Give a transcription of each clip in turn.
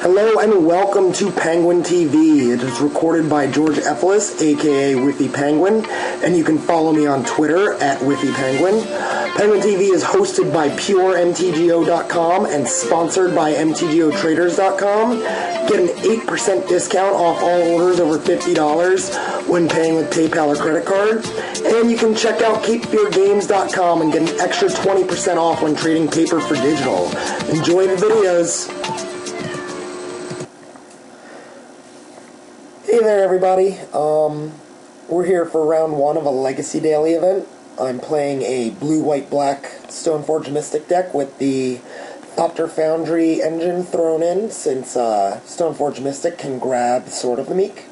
Hello and welcome to Penguin TV. It is recorded by George Efelis, aka Whiffy Penguin, and you can follow me on Twitter at Whiffy Penguin. Penguin TV is hosted by PureMTGO.com and sponsored by MTGOTraders.com. Get an 8% discount off all orders over $50 when paying with PayPal or credit card. And you can check out CapeFearGames.com and get an extra 20% off when trading paper for digital. Enjoy the videos. Hey there, everybody. We're here for round one of a Legacy Daily event. I'm playing a blue-white-black Stoneforge Mystic deck with the Thopter Foundry engine thrown in, since Stoneforge Mystic can grab Sword of the Meek.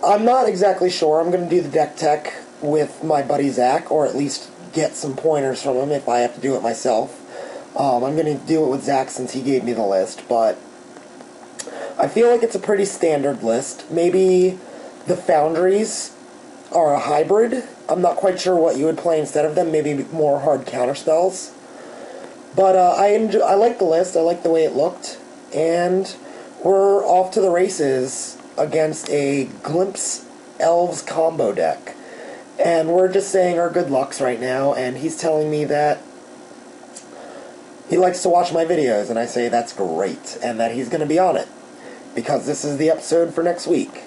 I'm not exactly sure. I'm going to do the deck tech with my buddy Zach, or at least get some pointers from him if I have to do it myself. I'm going to do it with Zach since he gave me the list, but I feel like it's a pretty standard list. Maybe the Foundries are a hybrid. I'm not quite sure what you would play instead of them. Maybe more hard counterspells. But I like the list. I like the way it looked. And we're off to the races against a Glimpse Elves combo deck. And we're just saying our good lucks right now. And he's telling me that he likes to watch my videos. And I say that's great. And that he's going to be on it, because this is the episode for next week.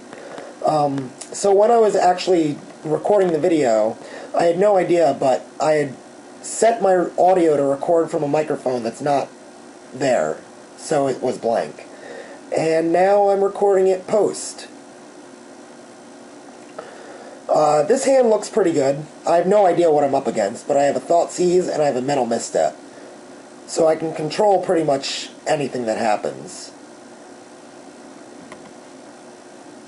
So when I was actually recording the video, I had no idea, but I had set my audio to record from a microphone that's not there, so it was blank. And now I'm recording it post. This hand looks pretty good. I have no idea what I'm up against, but I have a Thoughtseize and I have a Mental Misstep. So I can control pretty much anything that happens.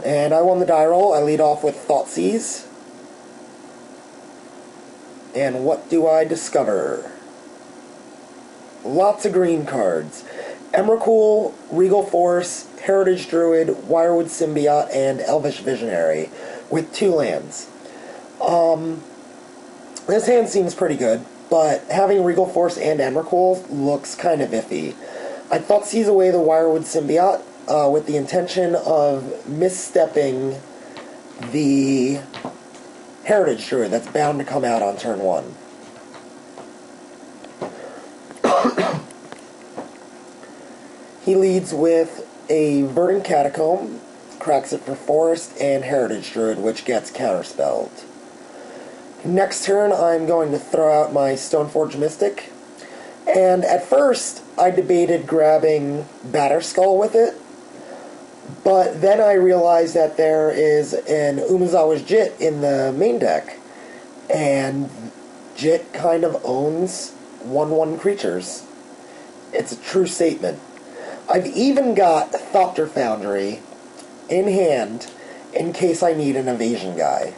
And I won the die roll. I lead off with Thoughtseize. And what do I discover? Lots of green cards. Emrakul, Regal Force, Heritage Druid, Wirewood Symbiote, and Elvish Visionary, with 2 lands. This hand seems pretty good, but having Regal Force and Emrakul looks kind of iffy. I Thoughtseize away the Wirewood Symbiote, with the intention of misstepping the Heritage Druid that's bound to come out on turn 1. He leads with a Verdant Catacomb, cracks it for Forest, and Heritage Druid, which gets counterspelled. Next turn, I'm going to throw out my Stoneforge Mystic, and at first, I debated grabbing Batterskull with it, but then I realized that there is an Umezawa's Jit in the main deck, and Jit kind of owns 1/1 creatures. It's a true statement. I've even got Thopter Foundry in hand in case I need an evasion guy.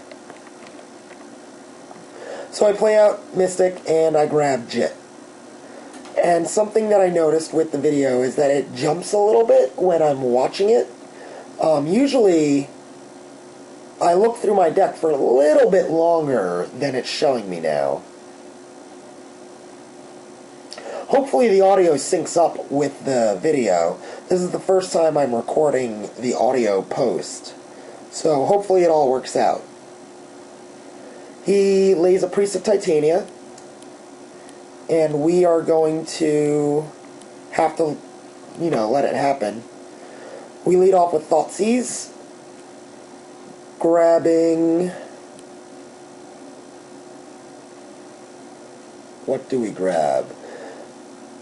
So I play out Mystic and I grab Jit. And something that I noticed with the video is that it jumps a little bit when I'm watching it. Usually, I look through my deck for a little bit longer than it's showing me now. Hopefully the audio syncs up with the video. This is the first time I'm recording the audio post, so hopefully it all works out. He lays a Priest of Titania, and we are going to have to, let it happen. We lead off with Thoughtseize, grabbing... What do we grab?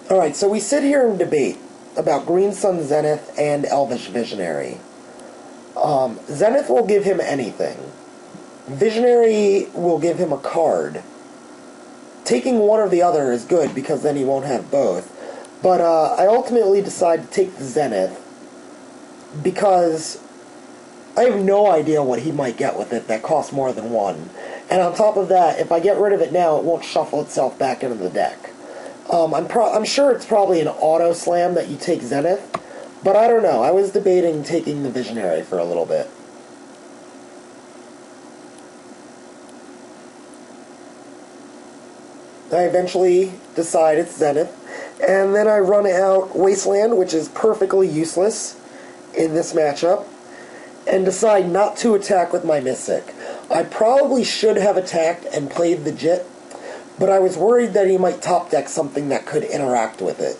Alright, so we sit here and debate about Green Sun Zenith and Elvish Visionary. Zenith will give him anything. Visionary will give him a card. Taking one or the other is good, because then he won't have both. But I ultimately decide to take the Zenith, because I have no idea what he might get with it that costs more than 1. And on top of that, if I get rid of it now, it won't shuffle itself back into the deck. I'm sure it's probably an auto slam that you take Zenith, but I don't know. I was debating taking the Visionary for a little bit. I eventually decide it's Zenith, And then I run out Wasteland, which is perfectly useless in this matchup, and decide not to attack with my Mystic. I probably should have attacked and played the Jit, but I was worried that he might top deck something that could interact with it.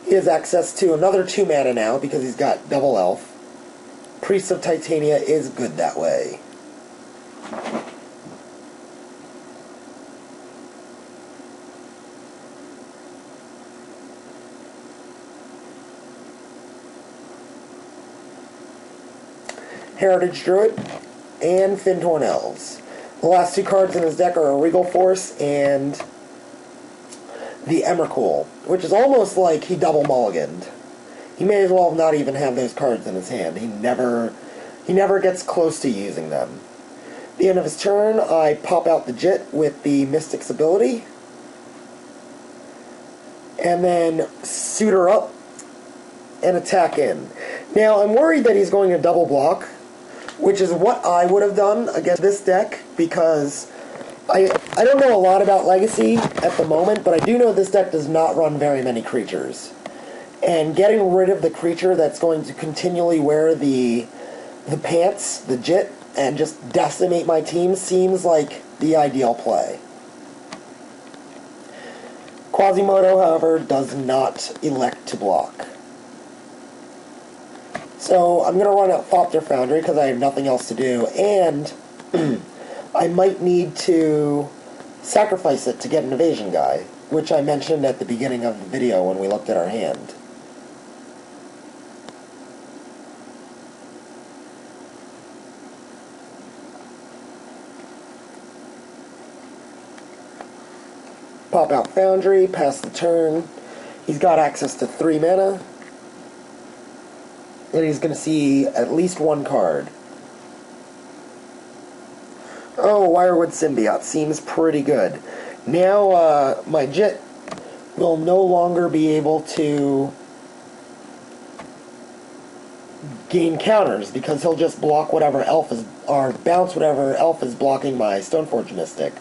He has access to another 2 mana now because he's got double elf. Priest of Titania is good that way. Heritage Druid and Fintorn Elves. The last 2 cards in his deck are a Regal Force and the Emrakul, which is almost like he double mulliganed. He may as well not even have those cards in his hand. He never gets close to using them. At the end of his turn, I pop out the Jit with the Mystic's ability, and then suit her up and attack in. Now, I'm worried that he's going to double block, which is what I would have done against this deck, because I don't know a lot about Legacy at the moment, but I do know this deck does not run very many creatures. And getting rid of the creature that's going to continually wear the pants, the Jit, and just decimate my team seems like the ideal play. Quasimodo, however, does not elect to block. So I'm going to run out Thopter Foundry because I have nothing else to do, and I might need to sacrifice it to get an evasion guy, which I mentioned at the beginning of the video when we looked at our hand. Pop out Foundry, pass the turn. He's got access to 3 mana. And he's going to see at least 1 card. Oh, Wirewood Symbiote seems pretty good. Now, my Jit will no longer be able to gain counters because he'll just block whatever elf is, or bounce whatever elf is blocking my Stoneforge Mystic,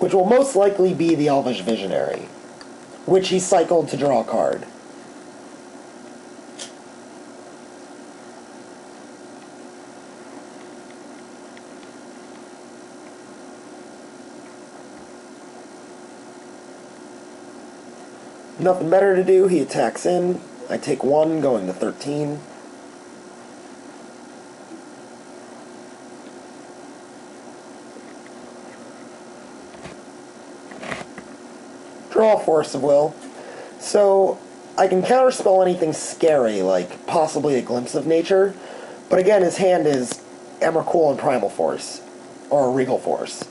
which will most likely be the Elvish Visionary, which he cycled to draw a card. Nothing better to do, he attacks in. I take 1, going to 13. Draw Force of Will. So, I can counterspell anything scary, like possibly a Glimpse of Nature, but again, his hand is Emrakul and Primal Force, or a Regal Force.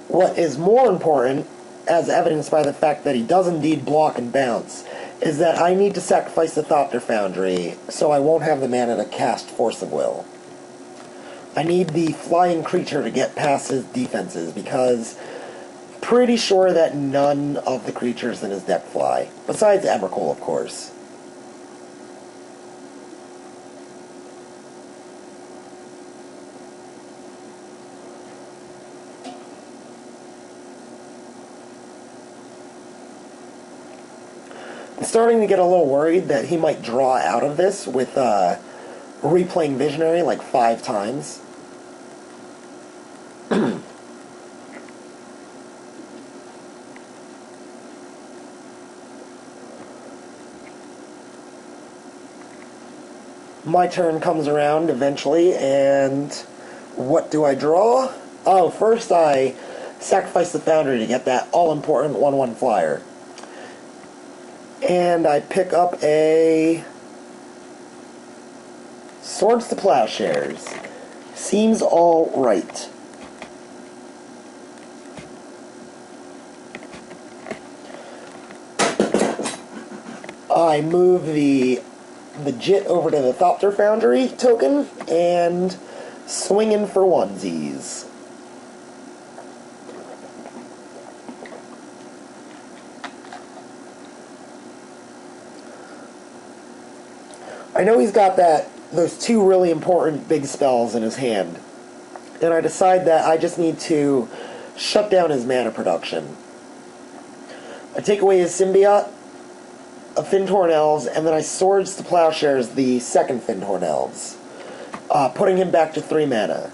What is more important, as evidenced by the fact that he does indeed block and bounce, is that I need to sacrifice the Thopter Foundry, so I won't have the mana to cast Force of Will. I need the flying creature to get past his defenses, because pretty sure that none of the creatures in his deck fly, besides Emrakul, of course. I'm starting to get a little worried that he might draw out of this with replaying Visionary like 5 times. My turn comes around eventually, and what do I draw? Oh, first I sacrifice the Foundry to get that all-important 1/1 flyer. And I pick up a Swords to Plowshares. Seems all right. I move the Jit over to the Thopter Foundry token and swing in for onesies. I know he's got those 2 really important big spells in his hand. and I decide that I just need to shut down his mana production. I take away his Symbiote, a Fintorn Elves, and then I Swords to Plowshares the second Fintorn Elves, putting him back to 3 mana.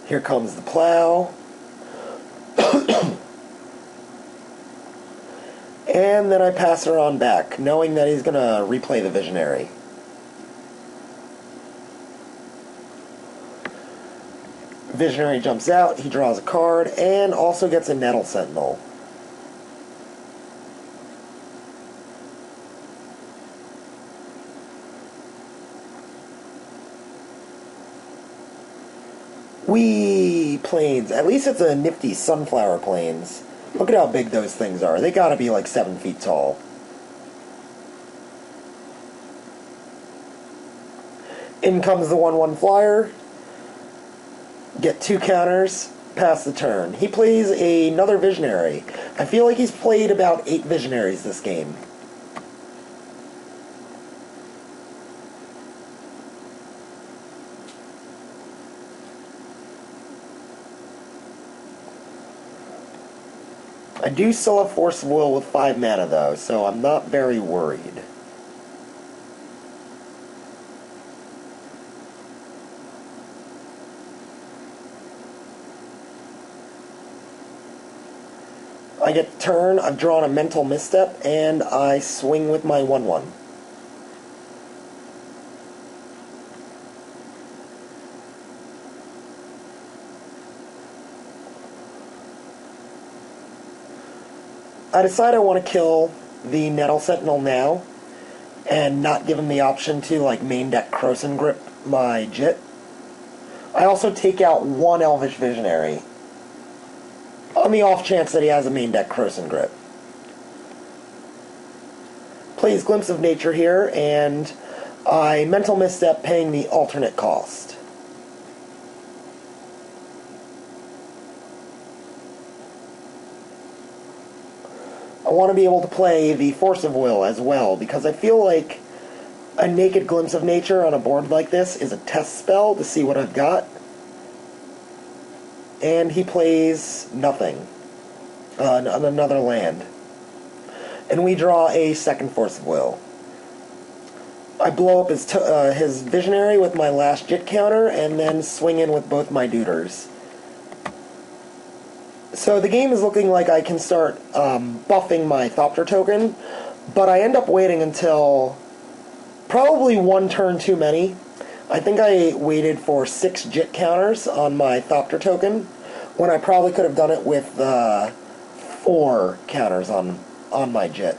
Here comes the Plow. And then I pass her on back, knowing that he's going to replay the Visionary. Visionary jumps out, he draws a card, and also gets a Nettle Sentinel. Whee! Plains. At least it's a nifty Sunflower Plains. Look at how big those things are. They gotta be like 7 feet tall. In comes the 1/1 flyer. Get 2 counters. Pass the turn. He plays another Visionary. I feel like he's played about 8 Visionaries this game. I do still have Force of Will with 5 mana though, so I'm not very worried. I get the turn, I've drawn a Mental Misstep, and I swing with my 1/1. I decide I want to kill the Nettle Sentinel now, and not give him the option to, like, main deck Krosan Grip my Jit. I also take out 1 Elvish Visionary, on the off chance that he has a main deck Krosan Grip. Plays Glimpse of Nature here, and I Mental Misstep, paying the alternate cost. I want to be able to play the Force of Will as well, because I feel like a Naked Glimpse of Nature on a board like this is a test spell to see what I've got. And he plays nothing on another land. And we draw a second Force of Will. I blow up his Visionary with my last Jit counter, and then swing in with both my Duders. So the game is looking like I can start buffing my Thopter token, but I end up waiting until probably 1 turn too many. I think I waited for 6 Jit counters on my Thopter token, when I probably could have done it with 4 counters on my Jit.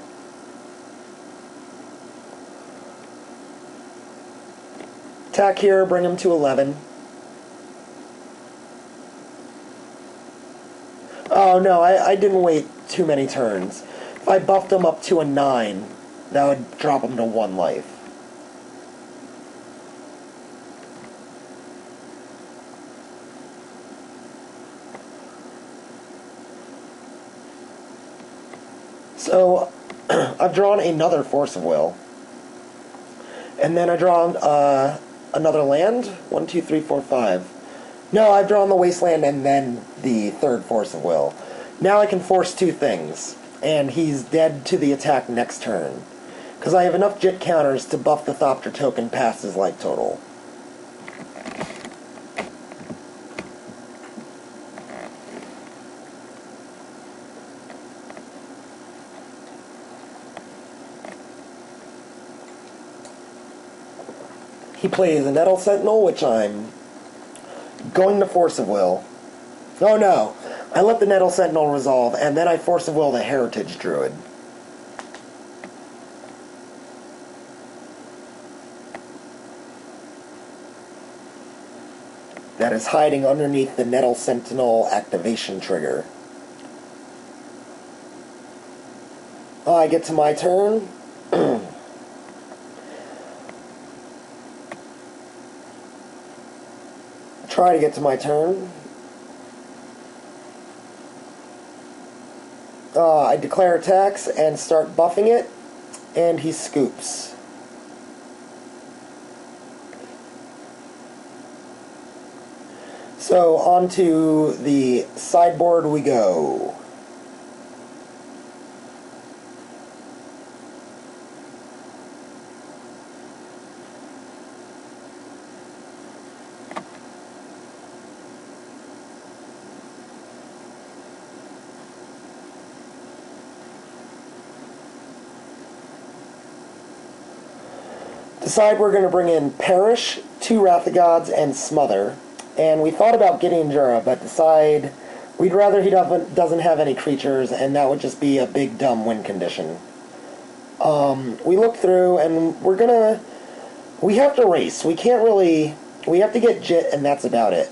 Attack here, bring him to 11. Oh no, I didn't wait too many turns. If I buffed him up to a 9, that would drop him to 1 life. So, I've drawn another Force of Will. And then I draw another land. 1, 2, 3, 4, 5. No, I've drawn the Wasteland and then the third Force of Will. Now I can force 2 things, and he's dead to the attack next turn. Because I have enough Jit counters to buff the Thopter token past his life total. He plays a Nettle Sentinel, which I'm going to Force of Will. Oh no, I let the Nettle Sentinel resolve, and then I Force of Will the Heritage Druid. That is hiding underneath the Nettle Sentinel activation trigger. I get to my turn. Try to get to my turn. I declare attacks and start buffing it, and he scoops. So onto the sideboard we go. Decide we're going to bring in Perish, 2 Wrath of Gods, and Smother. And we thought about getting Jura, but decide we'd rather he doesn't have any creatures, and that would just be a big dumb win condition. We look through, and we have to race. We have to get Jit, and that's about it.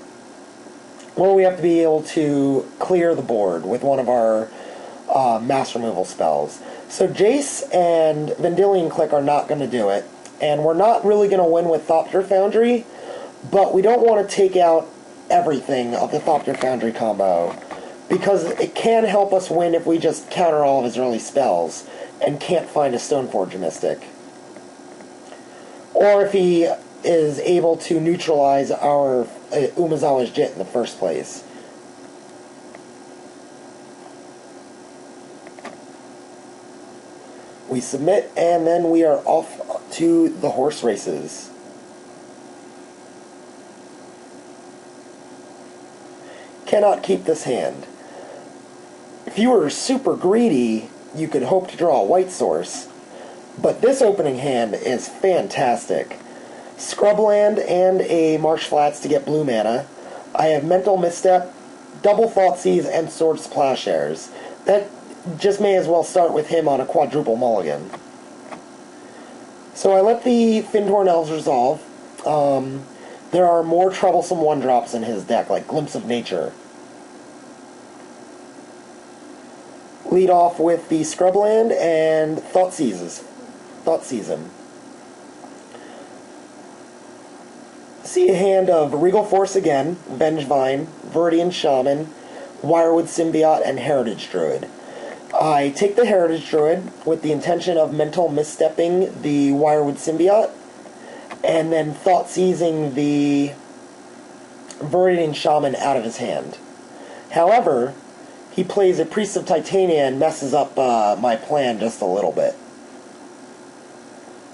Or we have to be able to clear the board with one of our mass removal spells. So Jace and Vendilion Click are not going to do it. And we're not really going to win with Thopter Foundry, but we don't want to take out everything of the Thopter Foundry combo, because it can help us win if we just counter all of his early spells and can't find a Stoneforge Mystic. Or if he is able to neutralize our Umezawa's Jit in the first place. We submit, and then we are off to the horse races. Cannot keep this hand. If you were super greedy, you could hope to draw a white source, but this opening hand is fantastic. Scrubland and a Marsh Flats to get blue mana. I have Mental Misstep, Double Thoughtseize, and Swords to Plowshares. That just may as well start with him on a quadruple mulligan. So I let the Fintorn Elves resolve. There are more troublesome 1-drops in his deck, like Glimpse of Nature. Lead off with the Scrubland and Thoughtseize him. See a hand of Regal Force again, Vengevine, Viridian Shaman, Wirewood Symbiote, and Heritage Druid. I take the Heritage Druid with the intention of mental misstepping the Wirewood Symbiote, and then Thoughtseizing the Viridian Shaman out of his hand. However, he plays a Priest of Titania and messes up my plan just a little bit.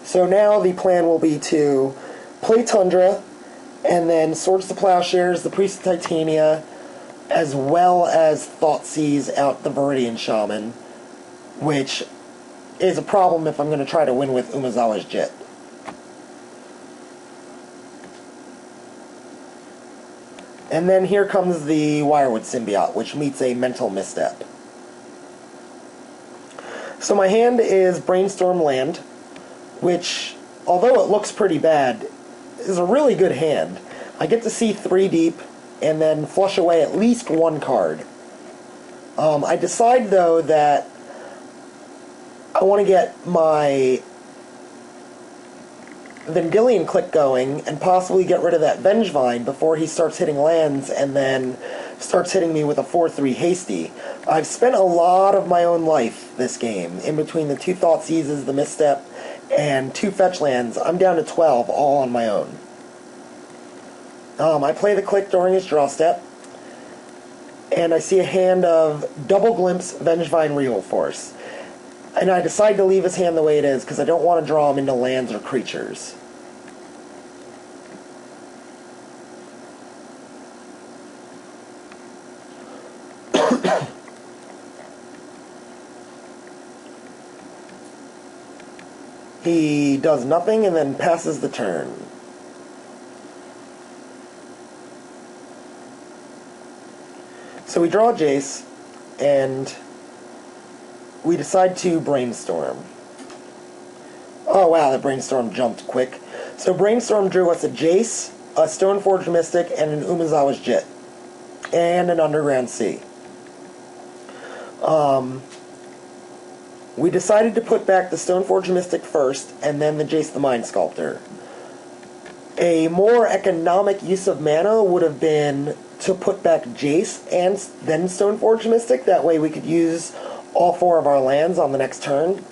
So now the plan will be to play Tundra, and then Swords to Plowshares, the Priest of Titania, as well as Thoughtseize out the Viridian Shaman, which is a problem if I'm going to try to win with Umezawa's Jit. And then here comes the Wirewood Symbiote, which meets a Mental Misstep. So my hand is Brainstorm Land, which, although it looks pretty bad, is a really good hand. I get to see 3 deep, and then flush away at least 1 card. I decide, though, that I want to get my Vendilion Click going and possibly get rid of that Vengevine before he starts hitting lands and then starts hitting me with a 4-3 Hasty. I've spent a lot of my own life this game, in between the 2 Thoughtseizes, the Misstep, and 2 fetch lands. I'm down to 12, all on my own. I play the Click during his draw step, and I see a hand of Double Glimpse, Vengevine, Regal Force. And I decide to leave his hand the way it is, because I don't want to draw him into lands or creatures. He does nothing and then passes the turn. So we draw Jace, and we decide to Brainstorm. Oh wow, that Brainstorm jumped quick. So Brainstorm drew us a Jace, a Stoneforge Mystic, and an Umezawa's Jit. And an Underground Sea. We decided to put back the Stoneforge Mystic first, and then the Jace the Mind Sculptor. A more economic use of mana would have been to put back Jace and then Stoneforge Mystic. That way we could use all 4 of our lands on the next turn.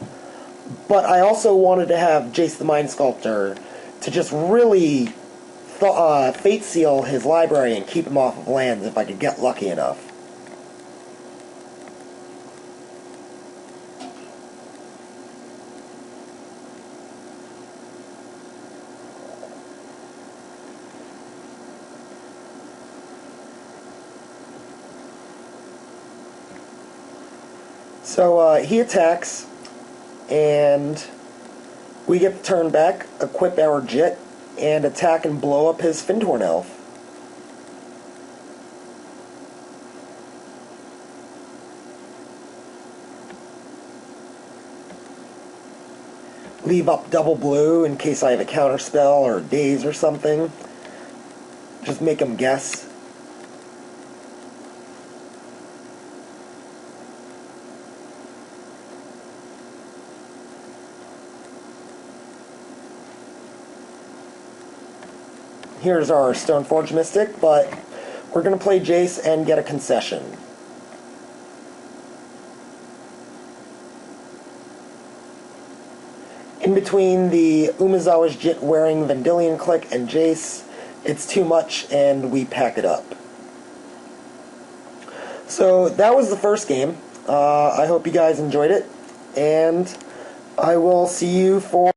But I also wanted to have Jace the Mind Sculptor to just really Fate Seal his library and keep him off of lands if I could get lucky enough. So he attacks, and we get the turn back, equip our Jit, and attack and blow up his Fintorn Elf. Leave up double blue in case I have a counter spell or daze or something. Just make him guess. Here's our Stoneforge Mystic, but we're going to play Jace and get a concession. In between the Umezawa's Jit wearing Vendilion Click and Jace, it's too much and we pack it up. So that was the first game. I hope you guys enjoyed it, and I will see you for